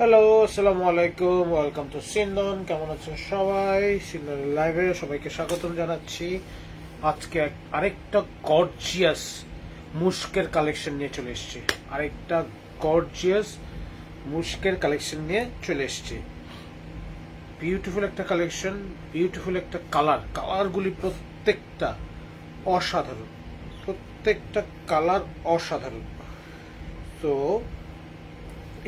Hello, আসসালামু আলাইকুম। Welcome to সিন্দন। কেমন আছেন সবাই? সিন্দনের লাইভে সবাইকে স্বাগতম জানাচ্ছি। আজকে আরেকটা গর্জিয়াস মুস্কের কালেকশন নিয়ে চলে এসেছি। আরেকটা গর্জিয়াস মুস্কের কালেকশন নিয়ে চলে এসেছি। বিউটিফুল একটা কালেকশন, বিউটিফুল একটা কালারগুলি প্রত্যেকটা অসাধারণ, প্রত্যেকটা কালার অসাধারণ। তো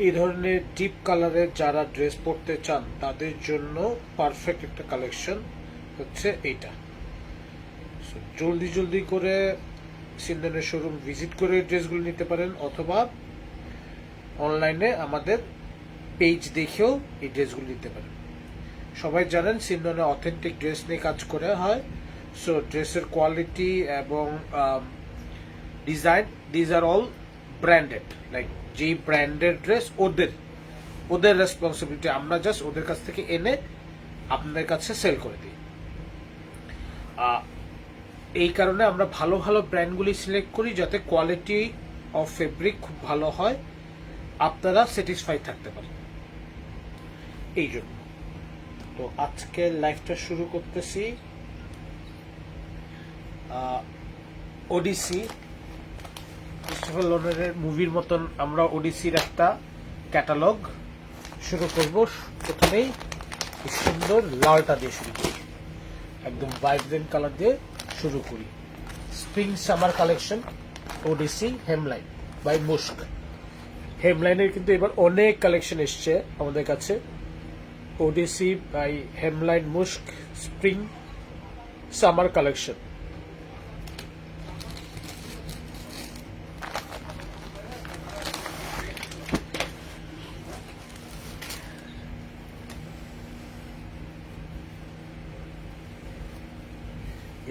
এই ধরনের ডিপ কালারের যারা ড্রেস পরতে চান তাদের জন্য পারফেক্ট একটা কালেকশন হচ্ছে এইটা। জলদি জলদি করে সিন্দনের শোরুম ভিজিট করে ড্রেসগুলো নিতে পারেন, অথবা অনলাইনে আমাদের পেজ দেখেও এই ড্রেসগুলো নিতে পারেন। সবাই জানেন সিন্দনে অথেন্টিক ড্রেস নিয়ে কাজ করে হয়। সো ড্রেসের কোয়ালিটি এবং design, these are all branded. Like যেই ব্র্যান্ডের ড্রেস ওদের রেসপন্সিবিলিটি, আমরা জাস্ট ওদের কাছ থেকে এনে আপনাদের কাছে সেল করে দিই। এই কারণে আমরা ভালো ভালো ব্র্যান্ডগুলি সিলেক্ট করি যাতে কোয়ালিটি অফ ফেব্রিক খুব ভালো হয়, আপনারা স্যাটিসফাই থাকতে পারেন। এই জন্য তো আজকে লাইভটা শুরু করতেছি। ওডিসি, ক্রিস্টোফার নোলানের মুভির মতন আমরা ওডিসির একটা ক্যাটালগ শুরু করব। প্রথমেই সুন্দর লালটা দিয়ে শুরু করি, একদম ভাইব্রেন্ট কালার দিয়ে শুরু করি। Spring summer collection Odyssey Hemline by Mushq. হেমলাইনের কিন্তু এবার অনেক কালেকশন এসছে আমাদের কাছে। Odyssey by Hemline Mushq spring summer collection.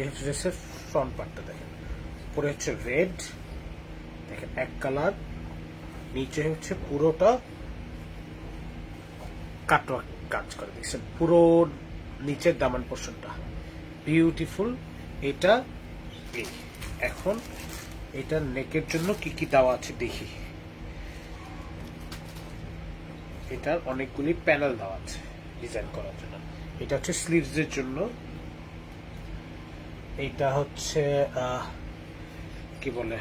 এই ড্রেসের ফ্রন্ট পার্টটা দেখেন, উপরে হচ্ছে রেড, দেখেন এক কালার, নিচে হচ্ছে পুরোটা কাটওয়া কাজ করে, দেখছেন পুরো নিচের দামান পোর্শনটা বিউটিফুল। এটা এখন এটা নেকের জন্য কি কি দেওয়া আছে দেখি। এটার অনেকগুলি প্যানেল দেওয়া আছে ডিজাইন করার জন্য। এটা হচ্ছে স্লিভসের জন্য, এইটা হচ্ছে কি বলে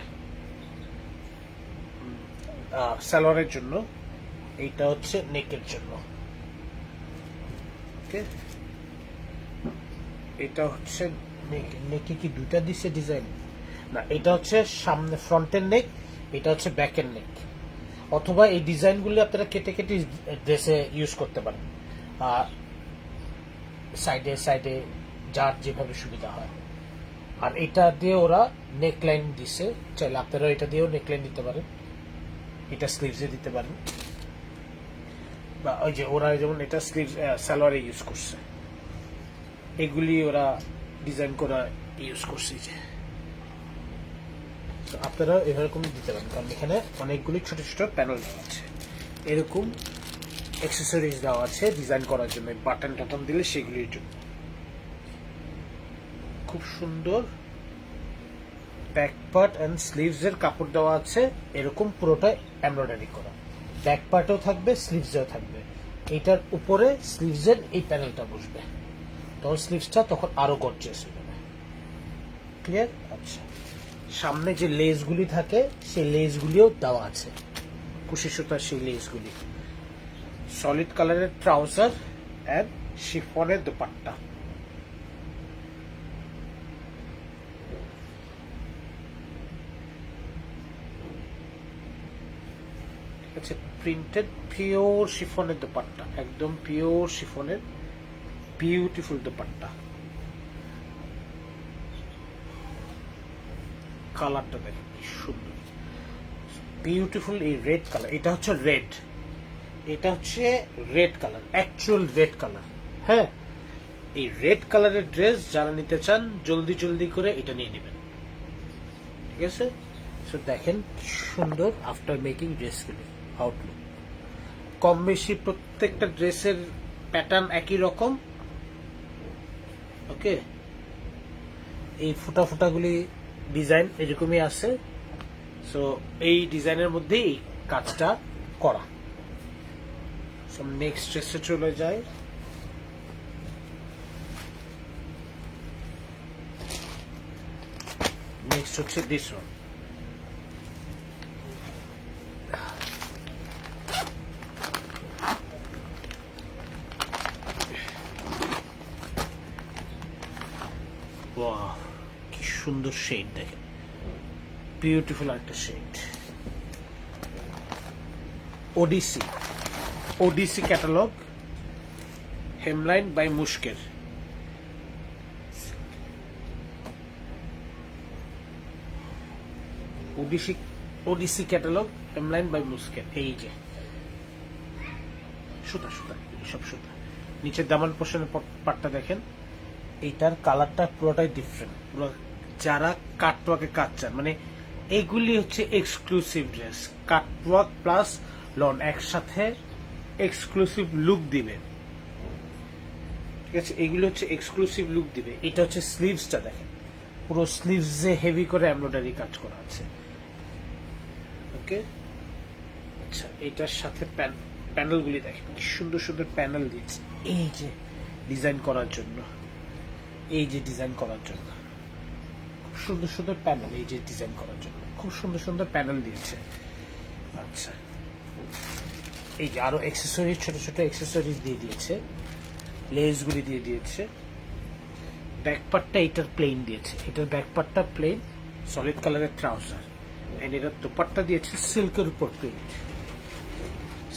সালোয়ারের জন্য, এইটা হচ্ছে নেকের জন্য। ওকে, এটা হচ্ছে নেকে কি দুইটা দিছে ডিজাইন না, এটা হচ্ছে সামনে ফ্রন্টের নেক, এটা হচ্ছে ব্যাকের নেক। অথবা এই ডিজাইনগুলি আপনারা কেটে কেটে ড্রেসে ইউজ করতে পারেন, সাইডে সাইডে যার যেভাবে সুবিধা হয়। আর এটা দিয়ে ওরা নেকলাইন দিছে, চাইলে আপনারা এটা দিয়েও নেকলাইন দিতে পারেন, এটা স্লিভসে দিতে পারেন, বা ওই যে ওরা যেমন এটা স্লিভস সালোয়ারে ইউজ করছে, এগুলি ওরা ডিজাইন করা ইউজ করছে। যে আপনারা এরকম দিতে পারেন, কারণ এখানে অনেকগুলি ছোট ছোট প্যানেল দেওয়া আছে, এরকম অ্যাক্সেসরিজ দেওয়া আছে ডিজাইন করার জন্য, বাটন টাটন দিলে সেগুলির জন্য। খুব সুন্দর ব্যাক পার্ট এন্ড স্লিভস এর কাপড় দেওয়া আছে, এরকম পুরোটা এমব্রয়ডারি করা। ব্যাক পার্টও থাকবে, স্লিভসেও থাকবে। এটার উপরে স্লিভস এর এই প্যানেলটা বসবে, তখন স্লিভসটা তখন আরো গর্জিয়াস হয়ে যাবে। ক্লিয়ার? আচ্ছা, সামনে যে লেসগুলি থাকে সেই লেসগুলিও দেওয়া আছে, কুশি সুতার সেই লেসগুলি। সলিড কালারের ট্রাউজার এন্ড শিফনের দোপাট্টা। আচ্ছা, প্রিন্টেড পিওর শিফনের দোপাট্টা, একদম পিওর শিফনের বিউটিফুল দোপাট্টা। কালারটা দেখেন কি সুন্দর, বিউটিফুল। এই রেড কালার, এটা হচ্ছে রেড, এটা হচ্ছে red colour, actual red colour. হ্যাঁ, এই রেড কালারের ড্রেস যারা নিতে চান জলদি জলদি করে এটা নিয়ে নেবেন, ঠিক আছে? সো দেখেন সুন্দর আফটার মেকিং ড্রেসগুলি আউটলুক। কম বেশি প্রত্যেকটা ড্রেসের প্যাটার্ন একই রকম। ওকে, এই ফুটা ফুটাগুলি ডিজাইন এরকমই আছে। সো এই ডিজাইনের মধ্যেই কাজটা করা। নেক্সট ড্রেসে চলে যাই। নেক্সট হচ্ছে দিস ওয়ান। ওয়াও, কি সুন্দর শেড দেখেন, বিউটিফুল একটা shade. Odyssey catalogue, Hemline by মুশকের। ওডিসি ক্যাটালগ, হেমলাইন বাই মুশকের। এই যে সুতা সুতা, সব সুতা। নিচের দামান পোর্শনের পাটটা দেখেন, এইটার কালারটা পুরোটাই ডিফারেন্ট। পুরো যারা কাটওয়ার্কে কাজ চান, মানে এইগুলি হচ্ছে exclusive dress. Cutwork plus loan একসাথে এক্সক্লুসিভ লুক দিবে। ঠিক আছে, এইগুলো হচ্ছে এক্সক্লুসিভ লুক দিবে। এটা হচ্ছে স্লিভসটা দেখেন, পুরো স্লিভসে হেভি করে এমব্রয়ডারি কাজ করা আছে। ওকে, আচ্ছা, এটার সাথে প্যানেলগুলি দেখেন, কি সুন্দর সুন্দর প্যানেল দিয়েছে। এই যে ডিজাইন করার জন্য, এই যে ডিজাইন করার জন্য খুব সুন্দর সুন্দর প্যানেল, এই যে ডিজাইন করার জন্য খুব সুন্দর সুন্দর প্যানেল দিয়েছে। আচ্ছা, এই যে আরো অ্যাক্সেসরিজ, ছোট ছোট অ্যাক্সেসরিজ দিয়ে দিয়েছে, লেসগুলি দিয়ে দিয়েছে। ব্যাকপার্টটা এটার প্লেন দিয়েছে, এটার ব্যাকপার্টটা প্লেন, সলিড কালারের ট্রাউজার। এন্ড এটার দোপাট্টা দিয়েছে সিল্কের উপর প্রিন্ট,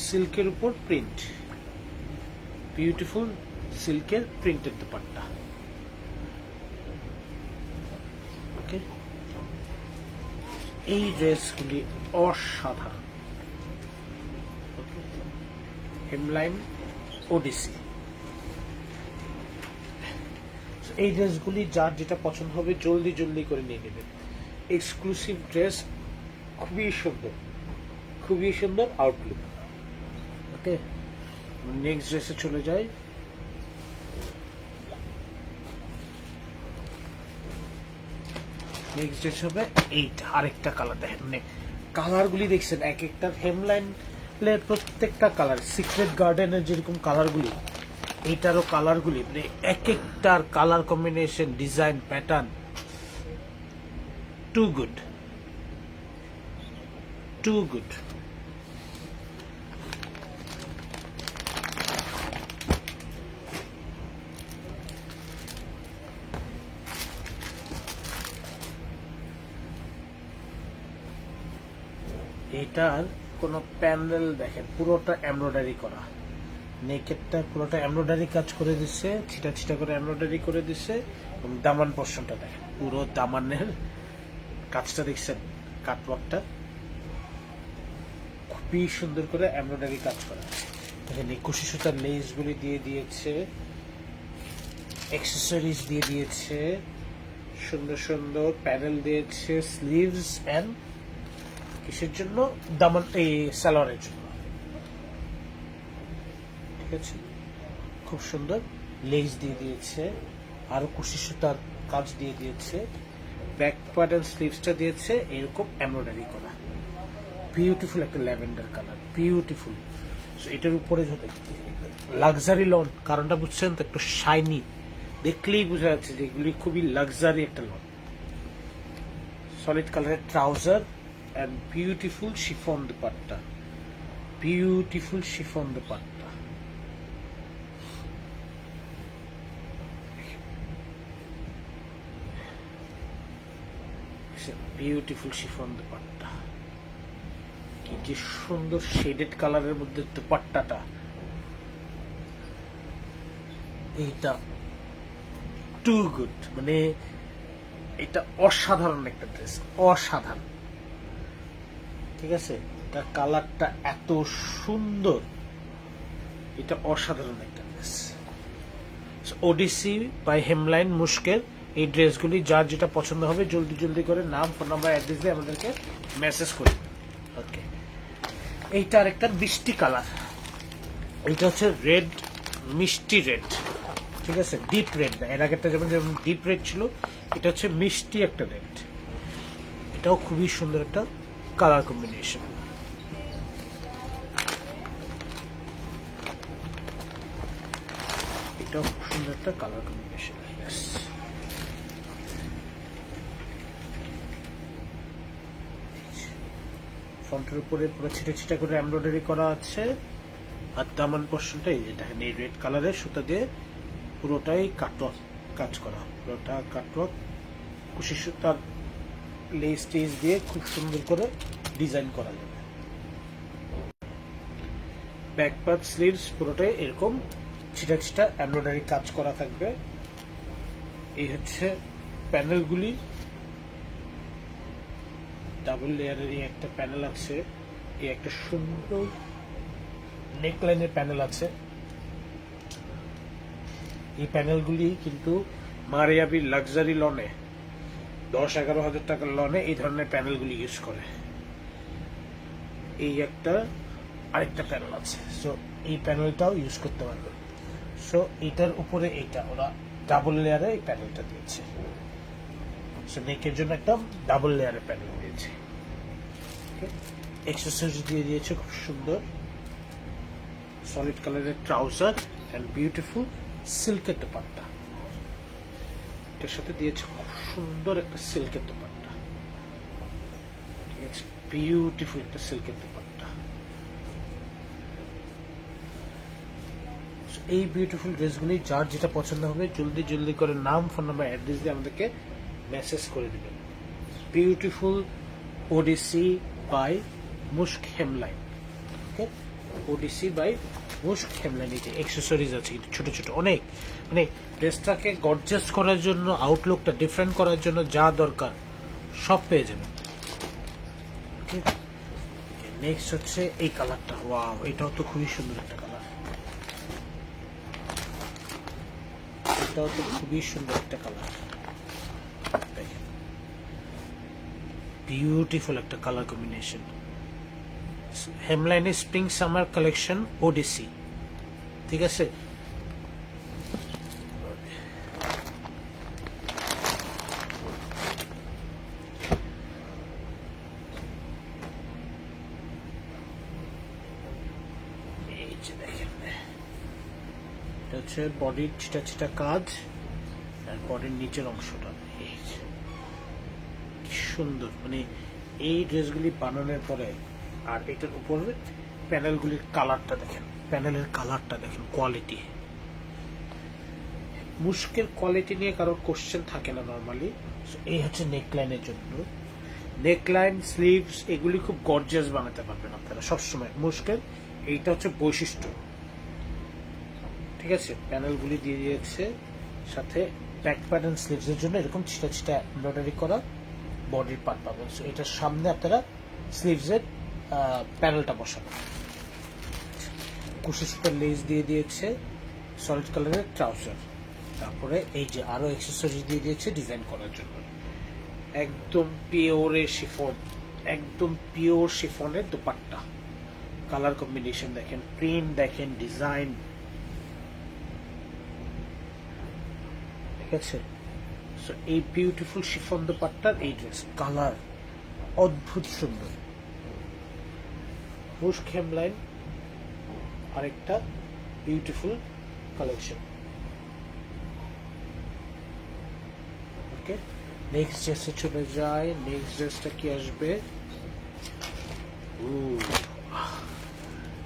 সিল্কের উপর প্রিন্ট, বিউটিফুল সিল্কের প্রিন্টের দোপাট্টা। ওকে, এই ড্রেসগুলি অসাধারণ। হেমলাইন ওডিসি, এই ড্রেসগুলি যার যেটা পছন্দ হবে জলদি জলদি করে নিয়ে নেবেন। এক্সক্লুসিভ ড্রেস, খুবই সুন্দর, খুবই সুন্দর আউটলুক। ওকে, নেক্সট ড্রেসে চলে যাই। নেক্সট ড্রেস হবে এইটা, আরেকটা কালার দেখেন, মানে কালারগুলি দেখছেন এক একটা হেমলাইনের প্রত্যেকটা কালার, সিক্রেট গার্ডেনের যেরকম কালারগুলি, এইটারও কালারগুলি, মানে এক একটার colour combination, design, pattern, too good, too good. এটার কোনো প্যানেল দেখেন, পুরোটা এমব্রয়ডারি করা, নেকেটটা পুরোটা এমব্রয়ডারি কাজ করে দিচ্ছে, ছিটা ছিটা করে এমব্রয়ডারি করে দিচ্ছে। এবং দামান পোর্শনটা দেখেন, পুরো দামানের কাজটা দেখছেন, কাটওয়ার্কটা খুবই সুন্দর করে এমব্রয়ডারি কাজ করা। দেখেন এই কুশি সুতার লেসগুলি দিয়ে দিয়েছে, অ্যাক্সেসরিজ দিয়ে দিয়েছে, সুন্দর সুন্দর প্যানেল দিয়েছে, স্লিভস এন্ড কিসের জন্য, দামান, এই সালোয়ারের জন্য। ঠিক আছে, খুব সুন্দর লেস দিয়ে দিয়েছে, আরো কুশি সুতার কাজ দিয়ে দিয়েছে, ব্যাক পার্ট এন্ড স্লিভসটা দিয়েছে এরকম এমব্রয়ডারি করা, বিউটিফুল একটা ল্যাভেন্ডার কালার, বিউটিফুল। এটার উপরে লাক্সারি লন, কারণটা বুঝছেন তো, একটু শাইনি, দেখলেই বোঝা যাচ্ছে যে এগুলি খুবই লাক্সারি একটা লন। সলিড কালারের trouser and beautiful chiffon dupatta, beautiful chiffon dupatta। Beautiful chiffon dupatta, কি যে সুন্দর শেডেড কালারের মধ্যে দুপাট্টাটা, এইটা টু গুড, মানে এটা অসাধারণ একটা ড্রেস, অসাধারণ। ঠিক আছে, এটা কালারটা এত সুন্দর, এটা অসাধারণ একটা ড্রেস। ওডিসি বাই হেমলাইন মুশকের। এই ড্রেসগুলি যার যেটা পছন্দ হবে জলদি জলদি করে নাম, ফোন নাম্বার, অ্যাড্রেস দিয়ে আমাদেরকে মেসেজ করে। ওকে, এইটা আরেকটা মিষ্টি কালার, এইটা হচ্ছে রেড, মিষ্টি রেড। ঠিক আছে, ডিপ রেড না, এর আগেরটা যেমন যেমন ডিপ রেড ছিল, এটা হচ্ছে মিষ্টি একটা রেড। এটাও খুবই সুন্দর একটা কালার কম্বিনেশন। এটাও খুব সুন্দর একটা কালার কম্বিনেশন। ফ্রন্টের উপরে পুরো ছিটা ছিটা করে এমব্রয়ডারি করা আছে। আর দামান পোর্শনটা এই যে দেখেন, এই রেড কালারের সুতা দিয়ে পুরোটাই কাটওয়ার্ক কাজ করা, পুরোটা কাটওয়ার্ক কুশি সুতার লেস টেস দিয়ে খুব সুন্দর করে ডিজাইন করা যাবে। ব্যাক পার্ট স্লিভস পুরোটাই এরকম ছিটা ছিটা এমব্রয়ডারি কাজ করা থাকবে। এই হচ্ছে প্যানেলগুলি, ডাবল লেয়ারের একটা প্যানেল আছে, এই একটা সুন্দর নেকলাইনের প্যানেল আছে। এই প্যানেলগুলি কিন্তু মারিয়াবি লাক্সারি লনে 10-11 হাজার টাকার লনে এই ধরনের প্যানেলগুলি ইউজ করে। এই একটা আরেকটা প্যানেল আছে, সো এই প্যানেলটাও ইউজ করতে পারবে। সো এটার উপরে এইটা ওরা ডাবল লেয়ারে এই প্যানেলটা দিয়েছে। সো নেকের জন্য একটা ডাবল লেয়ারের প্যানেল দিয়েছে। এক্সেসরিজ দিয়ে দিয়েছে খুব সুন্দর সলিড কালারের ট্রাউজার এন্ড বিউটিফুল সিল্কের দোপাট্টা। এটার সাথে দিয়েছে খুব সুন্দর একটা সিল্কের দোপাট্টা, ঠিক আছে, বিউটিফুল একটা সিল্কের দোপাট্টা। এই বিউটিফুল ড্রেসগুলি যার যেটা পছন্দ হবে জলদি জলদি করে নাম, ফোন নাম্বার, অ্যাড্রেস দিয়ে আমাদেরকে মেসেজ করে দিবেন। Beautiful Odyssey by Mushq Hemline. Okay, Odyssey by Mushq Hemline. এই যে অ্যাকসেসরিজ আছে ছোট ছোট অনেক, মানে ড্রেসটাকে গর্জাস করার জন্য, আউটলুকটা ডিফারেন্ট করার জন্য যা দরকার সব পেয়ে যাবেন। ওকে, নেক্সট হচ্ছে এই কালারটা। ওয়াও, এটাও তো খুবই সুন্দর একটা কালার। এটাও তো খুবই সুন্দর একটা কালার, দেখেন বিউটিফুল একটা কালার কম্বিনেশন। হেমলাইনের স্প্রিং সামার কালেকশন ওডিসি, ঠিক আছে। এই যে দেখেন, এটা হচ্ছে বডির ছিটা ছিটা কাজ আর বডির নিচের অংশটা এই যে কি সুন্দর। মানে এই ড্রেসগুলি বানানোর পরে আর এটার উপরে প্যানেলগুলির কালারটা দেখেন, প্যানেলের কালারটা দেখেন, কোয়ালিটি। মুস্কের কোয়ালিটি নিয়ে কারোর কোশ্চেন থাকে না নর্মালি। এই হচ্ছে নেকলাইনের জন্য। নেকলাইন, স্লিভস এগুলি খুব গর্জিয়াস বানাতে পারবেন আপনারা সবসময়। মুস্কের এইটা হচ্ছে বৈশিষ্ট্য, ঠিক আছে। প্যানেলগুলি দিয়ে দিয়েছে, সাথে ব্যাক প্যাটার্ন স্লিভসের জন্য এরকম ছিটা ছিটা এমব্রয়ডারি করা বডির পার্ট পাবেন। সো এটার সামনে আপনারা স্লিভসের প্যানেলটা বসাবেন। কুশি সুতার লেস দিয়ে দিয়েছে, সলিড কালারের ট্রাউজার, তারপরে এই যে আরো অ্যাকসেসরিজ দিয়ে দিয়েছে ডিজাইন করার জন্য। একদম পিওরের শিফন, একদম পিওর শিফনের দোপাট্টা। কালার কম্বিনেশন দেখেন, প্রিন্ট দেখেন, ডিজাইন, ঠিক আছে। সো এই বিউটিফুল শিফন দোপাট্টার এই ড্রেস কালার অদ্ভুত সুন্দর। মুস্ক হেমলাইন আরেকটা বিউটিফুল কালেকশন। ওকে, নেক্সট ড্রেসে চলে যায়। নেক্সট ড্রেসটা কি আসবে?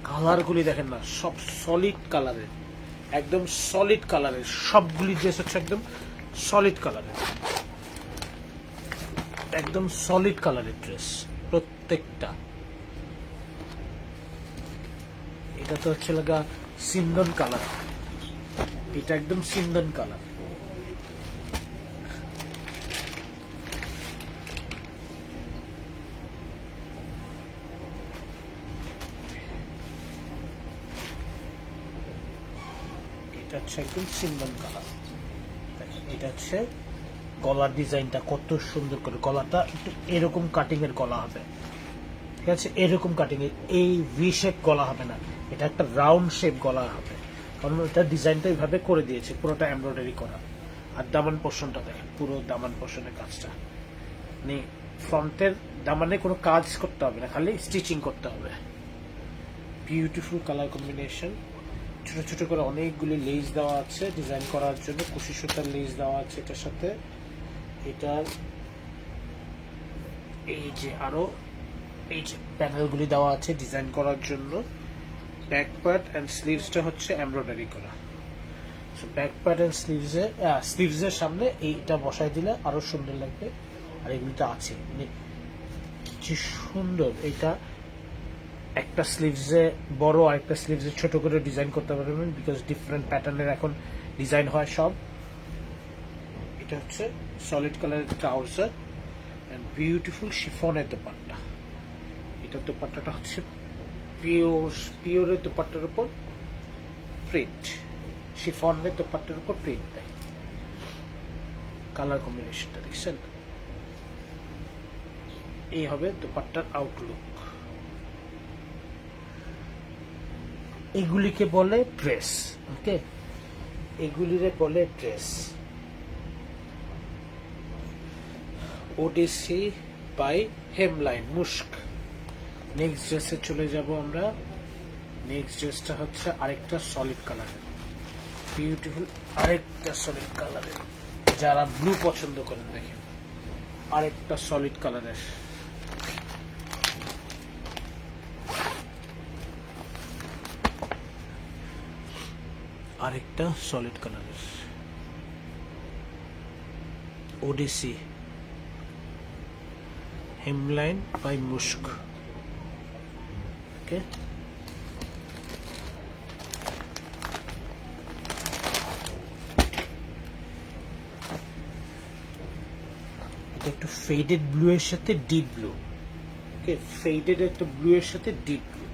কালারগুলি দেখেন না, সব সলিড কালারের, একদম সলিড কালারের সবগুলি ড্রেস হচ্ছে একদম সলিড কালারের, একদম সলিড কালারের ড্রেস প্রত্যেকটা। এটা তো হচ্ছে লাগা সিন্দন কালার, এটা একদম সিন্দন কালার। এটা হচ্ছে একদম সিন্দন কালার। এটা হচ্ছে গলার ডিজাইনটা কত সুন্দর করে, গলাটা একটু এরকম কাটিং এর গলা হবে, ঠিক আছে, এরকম কাটিং এর, এই ভি শেপ গলা হবে না, এটা একটা রাউন্ড শেপ গলা হবে, কারণ এটা ডিজাইনটা এইভাবে করে দিয়েছে, পুরোটা এমব্রয়ডারি করা। আর দামান পোর্শনটা দেখেন, পুরো দামান পোর্শনের কাজটা, মানে ফ্রন্টের দামানে কোনো কাজ করতে হবে না, খালি স্টিচিং করতে হবে। Beautiful colour combination. ছোট ছোট করে অনেকগুলি লেস দেওয়া আছে ডিজাইন করার জন্য, কুশি সুতার লেস দেওয়া আছে এটার সাথে। এটার এই যে আরো এই যে প্যানেলগুলি দেওয়া আছে ডিজাইন করার জন্য। ব্যাক পার্ট এন্ড স্লিভসটা হচ্ছে এমব্রয়ডারি করা। সো ব্যাক পার্ট এন্ড স্লিভসের সামনে এইটা বসাই দিলে আরো সুন্দর লাগবে। আর এগুলিটা আছে মানে কি সুন্দর। এটা একটা স্লিভসে বড় আর একটা স্লিভসে ছোট করে ডিজাইন করতে পারবেন, বিকজ ডিফারেন্ট প্যাটার্নের এখন ডিজাইন হয় সব। এটা হচ্ছে সলিড কালারের ট্রাউজার এন্ড বিউটিফুল শিফনের দোপাট্টা। এটার দোপাট্টাটা হচ্ছে পিওরের দোপাট্টার উপর প্রিন্ট, শিফনের দোপাট্টার উপর প্রিন্ট দেয়। কালার কম্বিনেশনটা দেখছেন, এই হবে দোপাট্টার আউটলুক। এগুলিকে বলে ড্রেস। ওকে, এগুলিরে বলে dress. Odyssey by Hemline Mushq. Next ড্রেসে চলে যাব আমরা। নেক্সট ড্রেসটা হচ্ছে আরেকটা সলিড কালারের, বিউটিফুল আরেকটা সলিড কালারের। যারা ব্লু পছন্দ করেন দেখেন, আরেকটা সলিড কালারের। আরেকটা সলিড কালারের ওডিসি হেমলাইন বাই মুস্ক। ওকে, এটা একটু ফেডেড ব্লু এর সাথে ডিপ ব্লু। ওকে, ফেডেড একটা ব্লু এর সাথে ডিপ ব্লু।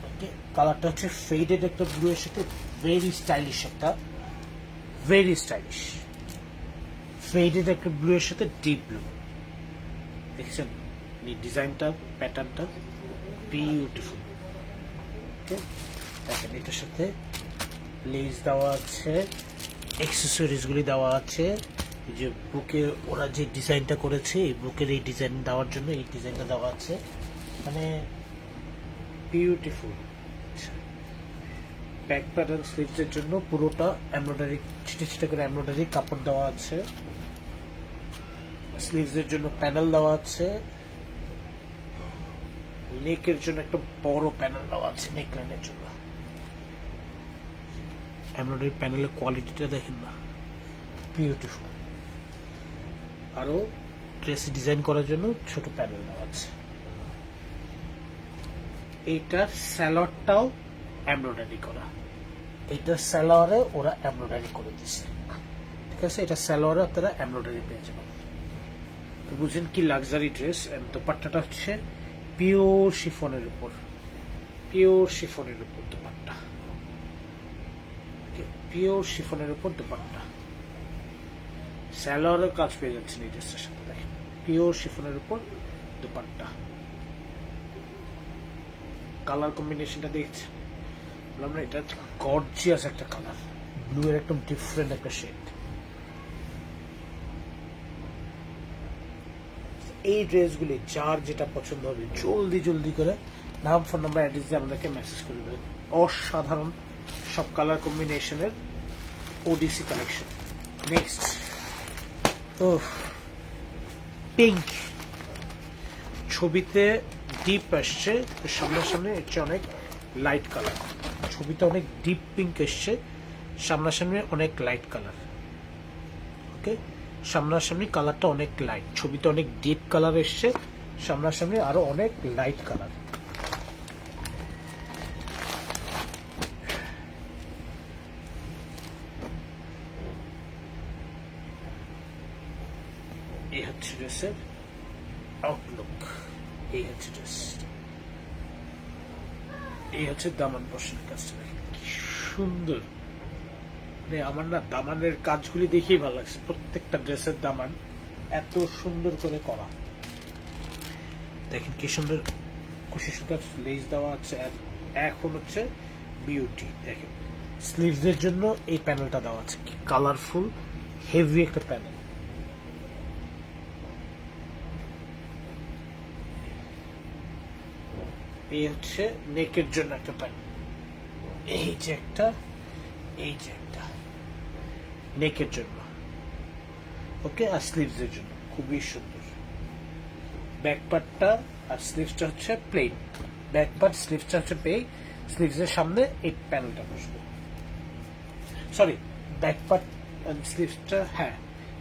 ওকে, কালারটা হচ্ছে ফেডেড একটা ব্লু এর সাথে ভেরি স্টাইলিশ একটা, ভেরি স্টাইলিশ ফেডেড একটা ব্লু এর সাথে ডিপ ব্লু। দেখছেন ডিজাইনটা, প্যাটার্নটা বিউটিফুল। ওকে, দেখেন এটার সাথে লেস দেওয়া আছে, অ্যাক্সেসরিজ গুলি দেওয়া আছে। এই যে বুকে ওরা যে ডিজাইনটা করেছে, এই বুকের এই ডিজাইন দেওয়ার জন্য এই ডিজাইনটা দেওয়া আছে, মানে বিউটিফুল। ব্যাক প্যাটার্ন স্লিভসের জন্য পুরোটা এমব্রয়ডারি, ছিটে ছিটে করে এমব্রয়ডারি কাপড় দেওয়া আছে। স্লিভসের জন্য প্যানেল দেওয়া আছে। নেকের জন্য একটা বড় প্যানেল দেওয়া আছে নেকলাইনের জন্য। এমব্রয়ডারি প্যানেলের কোয়ালিটিটা দেখেন না, বিউটিফুল। আরো ড্রেস ডিজাইন করার জন্য ছোট প্যানেল দেওয়া আছে। এইটার স্যালোয়ারটাও এমব্রয়ডারি করা। এইটা স্যালোয়ারে ওরা এমব্রয়ডারি করে দিচ্ছে। ঠিক আছে, এটা স্যালোয়ারে আপনারা এমব্রয়ডারি পেয়ে যাবেন। তো বুঝেন কি লাক্সারি ড্রেস। দোপাট্টাটা হচ্ছে পিওর শিফনের উপর, পিওর শিফনের উপর দোপাট্টা, পিওর শিফনের উপর দোপাট্টা। স্যালোয়ারের কাজ পেয়ে যাচ্ছেন এই ড্রেসটার সাথে। দেখেন পিওর শিফনের উপর দোপাট্টা। কালার কম্বিনেশনটা দেখছেন, বললাম না এটা গর্জিয়াস একটা কালার, ব্লু এর একদম ডিফারেন্ট একটা শেড। এই ড্রেসগুলি যার যেটা পছন্দ হবে জলদি জলদি করে নাম, ফোন নাম্বার, অ্যাড্রেস দিয়ে আমাদেরকে মেসেজ করে দেবেন। অসাধারণ সব কালার কম্বিনেশনের ওডিসি কালেকশন। নেক্সট পিঙ্ক, ছবিতে ডিপ আসছে, সামনাসামনি হচ্ছে অনেক লাইট কালার। ছবিতে অনেক ডিপ পিঙ্ক এসছে, সামনাসামনি অনেক লাইট কালার। ওকে, সামনাসামনি কালারটা অনেক লাইট, ছবিতে অনেক ডিপ কালার এসছে, সামনাসামনি আরো অনেক লাইট কালার। এই হচ্ছে ড্রেসের আউটলুক, এই হচ্ছে ড্রেস, এই হচ্ছে দামান পশনের কাজটা। কি সুন্দর, মানে আমার না দামানের কাজগুলি দেখেই ভালো লাগছে। প্রত্যেকটা ড্রেসের দামান এত সুন্দর করে করা। দেখেন কি সুন্দর কুশি সুতার লেস দেওয়া আছে। এখন হচ্ছে বিউটি, দেখেন স্লিভসের জন্য এই প্যানেলটা দেওয়া আছে, কি কালারফুল হেভি একটা প্যানেল। এই হচ্ছে নেকের জন্য একটা প্যানেল। এই যে একটা, এই যে একটা নেকের জন্য, ওকে, আর স্লিভস এর জন্য খুবই সুন্দর। ব্যাক পার্টটা আর স্লিভসটা হচ্ছে প্লেন, ব্যাক পার্ট স্লিভসটা হচ্ছে প্লেন, স্লিভস এর সামনে এই প্যানেলটা বসবে। সরি, ব্যাক পার্ট এন্ড স্লিভসটা, হ্যাঁ,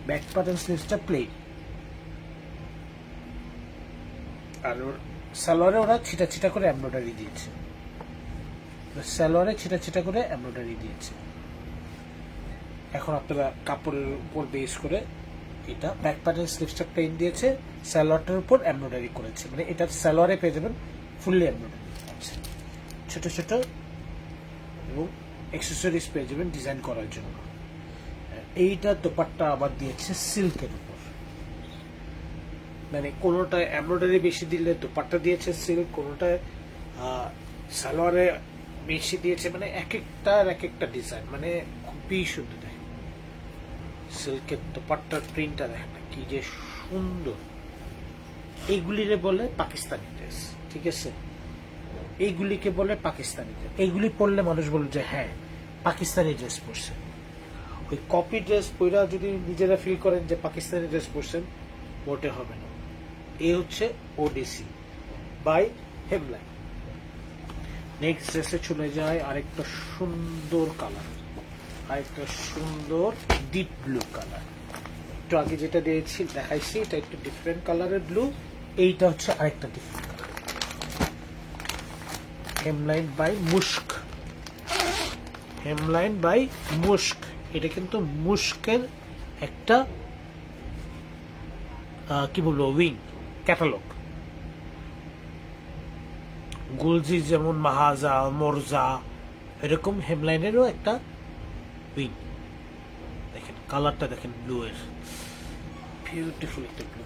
ব্যাক পার্ট এন্ড স্লিভসটা প্লেন। আর ওর সালোয়ারে ওরা ছিটা ছিটা করে এমব্রয়ডারি দিয়েছে, সালোয়ারে ছিটা ছিটা করে এমব্রয়ডারি দিয়েছে। এখন আপনারা কাপড়ের উপর বেস করে এটা ব্যাক পার্টের স্লিভসটা প্লেন দিয়েছে, সালোয়ারটার উপর এমব্রয়ডারি করেছে, মানে এটা সালোয়ারে পেয়ে যাবেন ফুললি এমব্রয়ডারি আছে, ছোট ছোট, এবং অ্যাক্সেসরিজ পেয়ে যাবেন ডিজাইন করার জন্য। এইটা দোপাট্টা আবার দিয়েছে সিল্কের উপর, মানে কোনোটায় এমব্রয়ডারি বেশি দিলে দোপাট্টা দিয়েছে সিল্ক, কোনোটায় সালোয়ারে বেশি দিয়েছে, মানে এক একটা ডিজাইন, মানে খুবই সুন্দর। দেখেন সিল্কের দোপাট্টার প্রিন্টটা দেখেন কি যে সুন্দর। এইগুলিরে বলে পাকিস্তানি ড্রেস, ঠিক আছে, এইগুলিকে বলে পাকিস্তানি ড্রেস। এইগুলি পরলে মানুষ বলে যে হ্যাঁ পাকিস্তানি ড্রেস পরছে। ওই কপি ড্রেস পরা যদি নিজেরা ফিল করেন যে পাকিস্তানি ড্রেস পরছেন, মোটে হবে না। এই হচ্ছে ওডিসি বাই হেমলাইন। নেক্সট ড্রেসে চলে যায় আরেকটা সুন্দর কালার, আরেকটা সুন্দর ডিপ ব্লু কালার। একটু আগে যেটা দিয়েছি দেখাইছি, এটা একটু ডিফারেন্ট কালারের ব্লু, এইটা হচ্ছে আরেকটা different colour. Hemline by Mushq, Hemline by Mushq. এটা কিন্তু মুস্কের একটা কি বলবো উইং ক্যাটালগ। গুলজি যেমন মাহাজা, মোরজা, এরকম হেমলাইনেরও একটা উইং। দেখেন কালারটা দেখেন, ব্লু এর বিউটিফুল একটা ব্লু।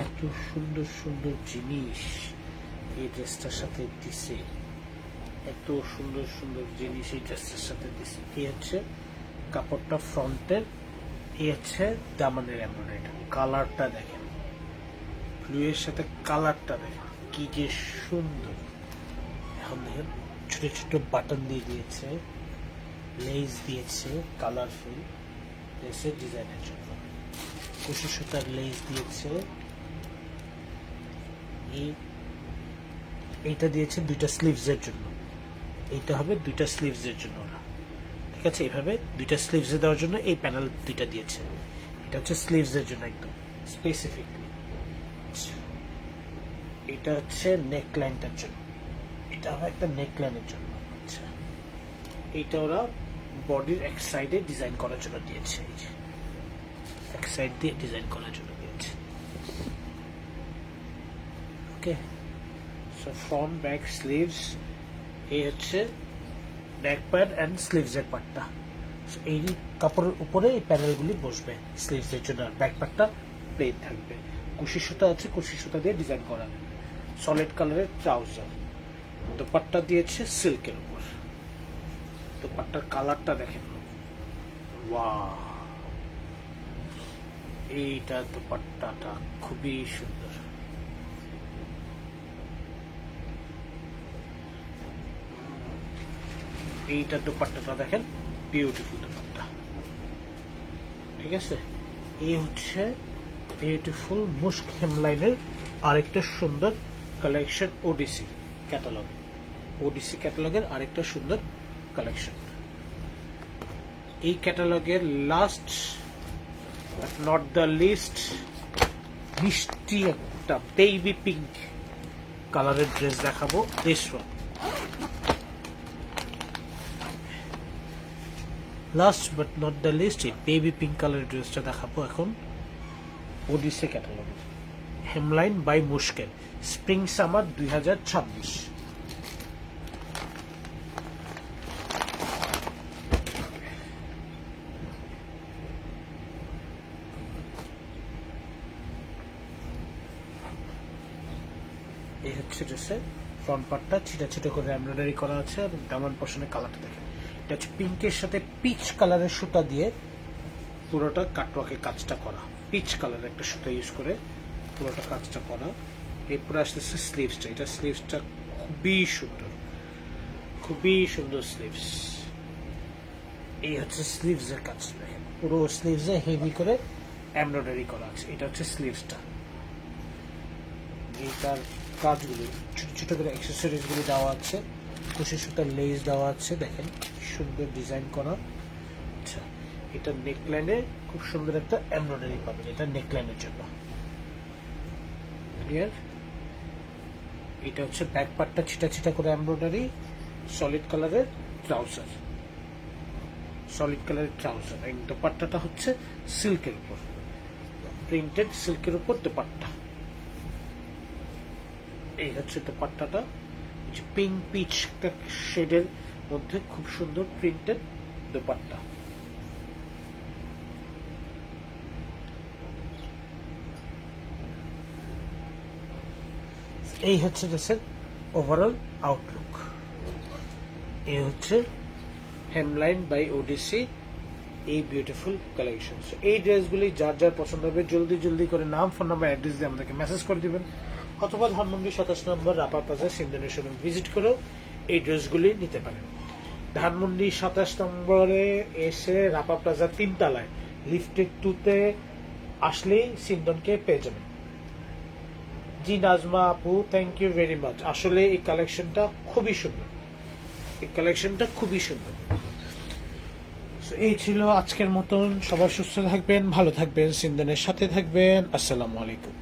এত সুন্দর সুন্দর জিনিস এই ড্রেসটার সাথে দিছে, এত সুন্দর সুন্দর জিনিস এই ড্রেসটার সাথে দিছে। এই হচ্ছে কাপড়টা ফ্রন্টের, এই হচ্ছে দামানের এমব্রয়ডারিটা। কালারটা দেখেন, ব্লু এর সাথে কালারটা দেখেন কি যে সুন্দর। এখন দেখেন ছোট ছোট বাটন দিয়ে দিয়েছে, লেস দিয়েছে কালারফুল ড্রেসের ডিজাইনের জন্য, কুশি সুতার লেস দিয়েছে। এইটা দিয়েছে দুইটা স্লিভস এর জন্য, এইটা হবে দুইটা স্লিভস এর জন্য ওরা, ঠিক আছে। এইভাবে দুইটা স্লিভস এ দেওয়ার জন্য এই প্যানেল দুইটা দিয়েছে। এটা হচ্ছে স্লিভস এর জন্য একদম স্পেসিফিকলি। এটা হচ্ছে নেক লাইনটার জন্য, এটা হবে একটা নেক লাইনের জন্য। আচ্ছা, এইটা ওরা বডির এক সাইডে ডিজাইন করার জন্য দিয়েছে, এই যে এক সাইড দিয়ে ডিজাইন করার জন্য দিয়েছে। ওকে, সো ফ্রন্ট ব্যাক স্লিভস, এই হচ্ছে ব্যাক প্যাড অ্যান্ড স্লিভস এর পার্টটা। এই কাপড়ের উপরে এই প্যানেলগুলি বসবে স্লিভস এর জন্য, আর ব্যাক পার্টটা প্লেন থাকবে। কুশি সুতা আছে, কুশি সুতা দিয়ে ডিজাইন করা। সলিড কালারের ট্রাউজার, দোপাট্টা দিয়েছে সিল্কের উপর। দোপাট্টার কালারটা দেখেন, ওয়াও, এইটা দোপাট্টাটা খুবই সুন্দর। এইটা দোপাট্টাটা দেখেন, বিউটিফুল দোপাট্টা, ঠিক আছে। এই হচ্ছে বিউটিফুল মুস্ক হেমলাইনের আরেকটা সুন্দর কালেকশন ওডিসি ক্যাটালগ, ওডিসি ক্যাটালগের আরেকটা সুন্দর কালেকশন। এই ক্যাটালগের last but not the least মিষ্টি একটা বেবি পিঙ্ক কালারের ড্রেস দেখাবো। This one last but not the least, এই বেবি পিঙ্ক কালারের ড্রেসটা দেখাবো এখন। ওডিসি ক্যাটালগ, হেমলাইন বাই মুস্কের, স্প্রিং সামার 2026। এই হচ্ছে ড্রেসের ফ্রন্ট পার্টটা ছিটা ছিটা করে এমব্রয়ডারি করা আছে এবং দামান পোর্শনের কালারটা দেখেন, এটা হচ্ছে পিঙ্কের সাথে পিচ কালারের সুতা দিয়ে পুরোটা কাটওয়ার্কের কাজটা করা, পিচ কালারের একটা সুতা ইউজ করে পুরোটা কাজটা করা। এরপরে আসতেছে স্লিভসটা, এটা স্লিভসটা খুবই সুন্দর, খুবই সুন্দর স্লিভস। এই হচ্ছে স্লিভসের কাজ দেখেন, পুরো স্লিভসে হেভি করে এমব্রয়ডারি করা আছে। এটা হচ্ছে স্লিভসটা, এইটার কাজগুলি ছোট ছোট করে অ্যাক্সেসরিজ গুলি দেওয়া আছে, কুশি সুতার লেস দেওয়া আছে, দেখেন সুন্দর ডিজাইন করা। আচ্ছা, এটা নেকলাইনে খুব সুন্দর একটা এমব্রয়ডারি পাবেন, এটা নেকলাইনের জন্য। ক্লিয়ার? এটা হচ্ছে ব্যাক পার্টটা ছিটা ছিটা করে এমব্রয়ডারি, সলিড কালারের ট্রাউজার, সলিড কালারের ট্রাউজার। এই দোপাট্টাটা হচ্ছে সিল্কের উপর, প্রিন্টেড সিল্কের উপর দোপাট্টা। এই হচ্ছে দোপাট্টাটা, পিঙ্ক পিচ শেডের মধ্যে খুব সুন্দর প্রিন্টেড দোপাট্টা। এই হচ্ছে ড্রেসের ওভারঅল আউটলুক। এই হচ্ছে হেমলাইন বাই ওডিসি, এই বিউটিফুল কালেকশন। এই ড্রেসগুলি যার যার পছন্দ হবে জলদি জলদি করে নাম, ফোন নাম্বার, অ্যাড্রেস দিয়ে আমাদেরকে মেসেজ করে দিবেন, অথবা ধানমন্ডি 27 নম্বর রাপা প্লাজা সিন্ধনের শোরুম ভিজিট করেও এই ড্রেসগুলি নিতে পারেন। ধানমন্ডি 27 নম্বরে এসে রাপা প্লাজা 3 তলায় লিফটেড 2-তে আসলেই সিন্ধনকে পেয়ে যাবেন। জি নাজমা আপু, থ্যাংক ইউ ভেরি মাচ। আসলে এই কালেকশনটা খুবই সুন্দর, এই কালেকশনটা খুবই সুন্দর। এই ছিল আজকের মতন, সবাই সুস্থ থাকবেন, ভালো থাকবেন, সিন্ধনের সাথে থাকবেন। আসসালামু আলাইকুম।